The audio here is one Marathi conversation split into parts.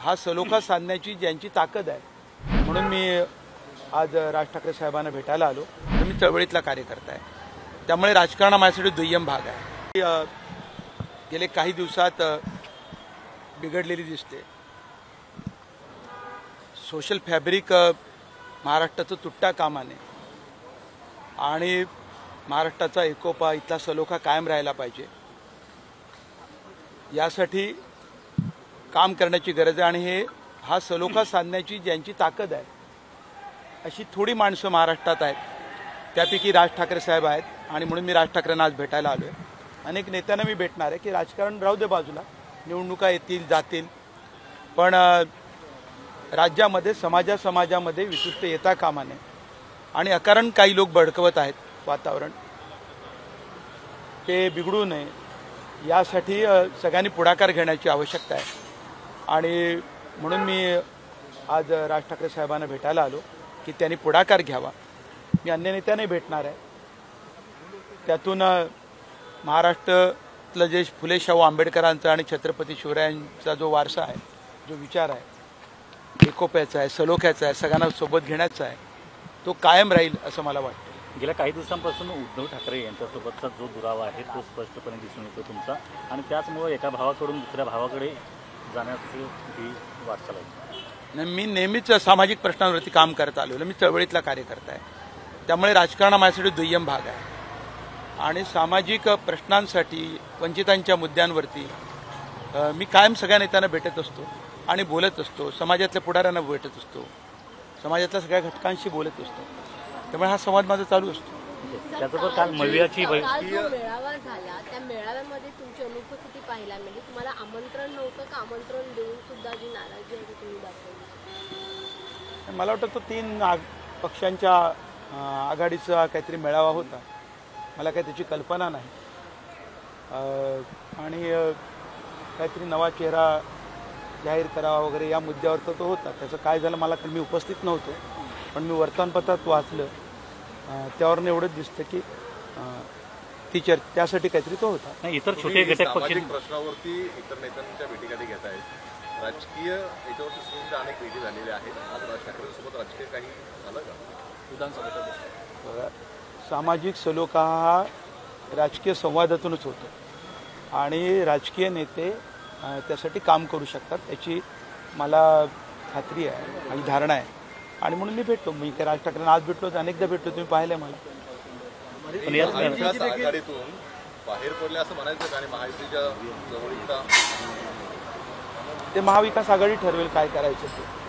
हा सलोखा साधण्याची ज्यांची ताकद आहे, म्हणून मी आज राज ठाकरे साहेबांना भेटायला आलो. तर मी चळवळीतला कार्यकर्ता आहे, त्यामुळे राजकारण माझ्यासाठी दुय्यम भाग आहे. गेले काही दिवसात बिघडलेली दिसते. सोशल फॅब्रिक महाराष्ट्राचं तुटता कामा नये आणि महाराष्ट्राचा एकोपा, इथला सलोखा कायम राहायला पाहिजे, यासाठी काम करण्याची गरज आहे. आणि हा सलोखा साधण्याची ज्यांची ताकद आहे अशी थोडी माणसं महाराष्ट्रात आहेत. त्यापैकी राज ठाकरे साहेब आहेत आणि म्हणून मी राज ठाकरेंना आज भेटायला आलो आहे. अनेक नेत्यांना मी भेटणार आहे की राजकारण राहू दे बाजूला, निवडणुका येतील जातील, पण राज्यामध्ये समाजामध्ये विशिष्ट येता कामा नये आणि अकारण काही लोक भडकवत आहेत वातावरण, ते बिघडू नये यासाठी सगळ्यांनी पुढाकार घेण्याची आवश्यकता आहे. आणि म्हणून मी आज राज ठाकरे साहेबांना भेटायला आलो की त्यांनी पुढाकार घ्यावा. मी अन्य नेत्यांनाही भेटणार आहे. त्यातून महाराष्ट्रातलं जे फुले शाहू आंबेडकरांचा आणि छत्रपती शिवरायांचा जो वारसा आहे, जो विचार आहे, एकोप्याचा आहे, सलोख्याचा आहे, सगळ्यांना सोबत घेण्याचा आहे, तो कायम राहील असं मला वाटतं. गेल्या काही दिवसांपासून उद्धव ठाकरे यांच्यासोबतचा जो दुरावा आहे तो स्पष्टपणे दिसून येतो तुमचा, आणि त्याचमुळे एका भावाकडून दुसऱ्या भावाकडे जाण्याची ही वाटचाल आहे. मी नेहमीच सामाजिक प्रश्नांवरती काम करत आलो. मी चळवळीतला कार्यकर्ता आहे, त्यामुळे राजकारण माझ्यासाठी दुय्यम भाग आहे. आणि सामाजिक प्रश्नांसाठी, वंचितांच्या मुद्द्यांवरती मी कायम सगळ्या नेत्यांना भेटत असतो आणि बोलत असतो. समाजातल्या पुढाऱ्यांना भेटत असतो, समाजातल्या सगळ्या घटकांशी बोलत असतो. त्यामुळे हा संवाद माझा चालू असतो. त्याचबरोबर काल मवियाची मेळावा झाला, त्या मेळाव्यामध्ये तुमची अनुपस्थिती पाहायला मिळाली. तुम्हाला आमंत्रण नव्हतं का? आमंत्रण देऊन सुद्धा जी नाराजी आहे तुम्ही दाखवली. मला वाटतं तो 3 पक्षांच्या आघाडीचा काहीतरी मेळावा होता. मला काही त्याची कल्पना नाही. आणि काहीतरी नवा चेहरा जाहीर करावा वगैरे या मुद्द्यावर तर तो होता. त्याचं काय झालं मला, मी उपस्थित नव्हतो, पण मी वर्तमानपत्रात वाचलं, त्यावरून एवढंच दिसतं की त्यासाठी काहीतरी तो होता. नाही, इतर छोटे घटक पक्ष प्रश्नावरती इतर नेत्यांच्या भेटीगाठी घेत आहेत. राजकीय याच्यावरती सुद्धा अनेक भेटी झालेल्या आहेत. आज राज ठाकरेंसोबत राजकीय काही झालं का? विधानसभेत सामाजिक सलोखा हा राजकीय संवादातूनच होतो आणि राजकीय नेते त्यासाठी काम करू शकतात याची मला खात्री आहे आणि धारणा आहे. आणि म्हणून मी भेटतो. मी राज ठाकरेंना आज भेटलो, अनेकदा भेटलो, तुम्ही पाहिलंय मला. आघाडीतून बाहेर पडले असं म्हणायचं आणि महायुतीच्या जवळीकता ते महाविकास आघाडी ठरवेल काय करायचं ते.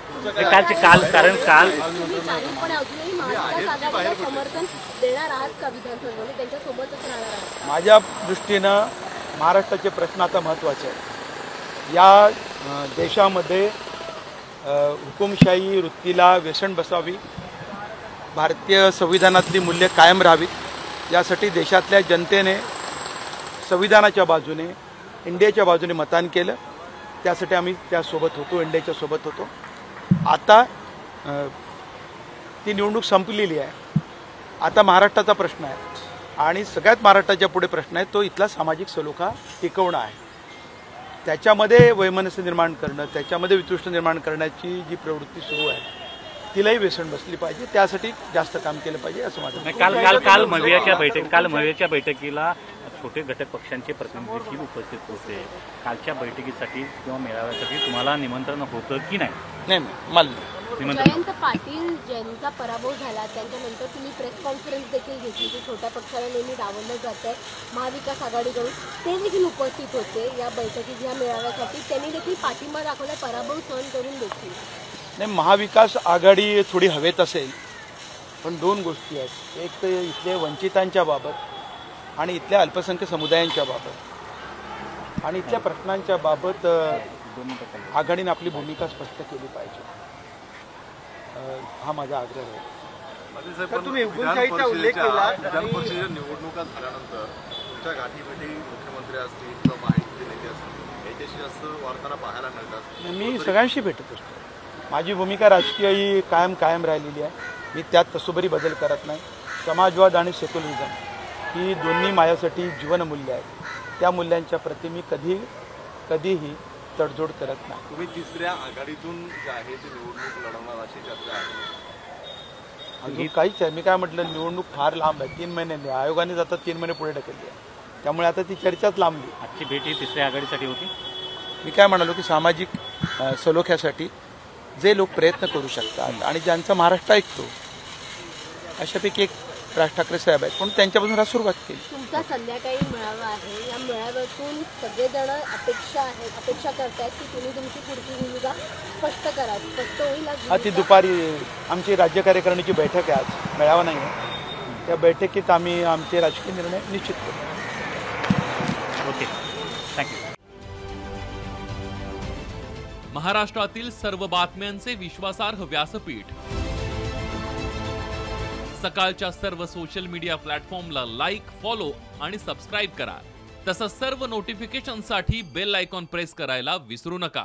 माझ्या दृष्टीनं महाराष्ट्राचे प्रश्न आता महत्त्वाचे आहेत. या देशामध्ये हुकुमशाही वृत्तीला व्यसन बसावी, भारतीय संविधानातली मूल्य कायम राहावीत, यासाठी देशातल्या जनतेने संविधानाच्या बाजूने, इंडियाच्या बाजूने मतदान केलं. त्यासाठी आम्ही त्यासोबत होतो, इंडियाच्या सोबत होतो. आता ती निवडणूक संपलेली आहे. आता महाराष्ट्राचा प्रश्न आहे आणि सगळ्यात महाराष्ट्राच्या पुढे प्रश्न आहे तो इथला सामाजिक सलोखा टिकवणं आहे. त्याच्यामध्ये वैमनस्य निर्माण करणं, त्याच्यामध्ये वितृष्ट निर्माण करण्याची जी प्रवृत्ती सुरू आहे तिलाही व्यसन बसली पाहिजे. त्यासाठी जास्त काम केलं पाहिजे असं माझं. काल मवियाच्या बैठकीला छोटे घटक पक्षांचे प्रतिनिधी देखील उपस्थित होते. कालच्या बैठकीसाठी किंवा मेळाव्यासाठी तुम्हाला निमंत्रण होतं की नाही? नाही, मला जयंत पाटील ज्यांचा पराभव झाला त्यांच्यानंतर तुम्ही प्रेस कॉन्फरन्स देखील घेतली की छोट्या पक्षाला नेहमी डावललं जात आहे महाविकास आघाडीकडून. ते देखील उपस्थित होते या बैठकीत, या मेळाव्यासाठी. त्यांनी देखील पाठिंबा दाखवला, पराभव सहन करून देखील. नाही, महाविकास आघाडी थोडी हवेत असेल, पण 2 गोष्टी आहेत. एक तर इथले वंचितांच्या बाबत आणि इथल्या अल्पसंख्याक समुदायांच्या बाबत आणि इथल्या प्रश्नांच्या बाबत आघाडीने आपली भूमिका स्पष्ट केली पाहिजे, हा माझा आग्रह आहे. तुम्ही हुकुमशाहीचा उल्लेख केला. विधान परिषदेच्या निवडणुका झाल्यानंतर तुमच्या गाठीभेटी मुख्यमंत्री असतील किंवा माहिती नेते असतील याच्याशी जास्त वार्ताना पाहायला मिळतात. मी सगळ्यांशी भेटत असतो. माझी भूमिका राजकीय ही कायम राहिलेली आहे. मी त्यात तसोबरी बदल करत नाही. समाजवाद आणि सेक्युलरिझम ही दोन्ही माझ्यासाठी जीवनमूल्य आहेत. त्या मूल्यांच्या प्रती मी कधीही तडजोड करत नाही. तुम्ही तिसऱ्या आघाडीतून जे आहे ती निवडणूक लढवणार अशी चर्चा आहे. अजून काहीच आहे. मी काय म्हटलं, निवडणूक फार लांब आहे, 3 महिन्यांनी. आयोगाने जातात 3 महिने पुढे ढकलली आहे. त्यामुळे आता ती चर्चाच लांबली. आजची भेट ही तिसऱ्या आघाडीसाठी होती. मी काय म्हणालो की सामाजिक सलोख्यासाठी जे लोक प्रयत्न करू शकतात आणि ज्यांचा महाराष्ट्र ऐकतो अशापैकी एक राज ठाकरे साहेब आहेत, म्हणून त्यांच्यापासून हा सुरुवात केली. तुमचा संध्याकाळी मेळावा आहे. या मेळाव्यातून सगळेजण अपेक्षा करतायत की तुम्ही तुमची पुढची भूमिका स्पष्ट करा. स्पष्ट होईल आज ती भूमिका? दुपारी आमची राज्य कार्यकारिणीची बैठक आहे, आज मेळावा नाही आहे. त्या बैठकीत आम्ही आमचे राजकीय निर्णय निश्चित करू. Okay, thank you. महाराष्ट्रातील सर्व बातम्यांचे विश्वासार्ह व्यासपीठ. सकाळच्या सर्व सोशल मीडिया प्लॅटफॉर्मला लाईक, फॉलो आणि सबस्क्राईब करा. तसंच सर्व नोटिफिकेशनसाठी बेल आयकॉन प्रेस करायला विसरू नका.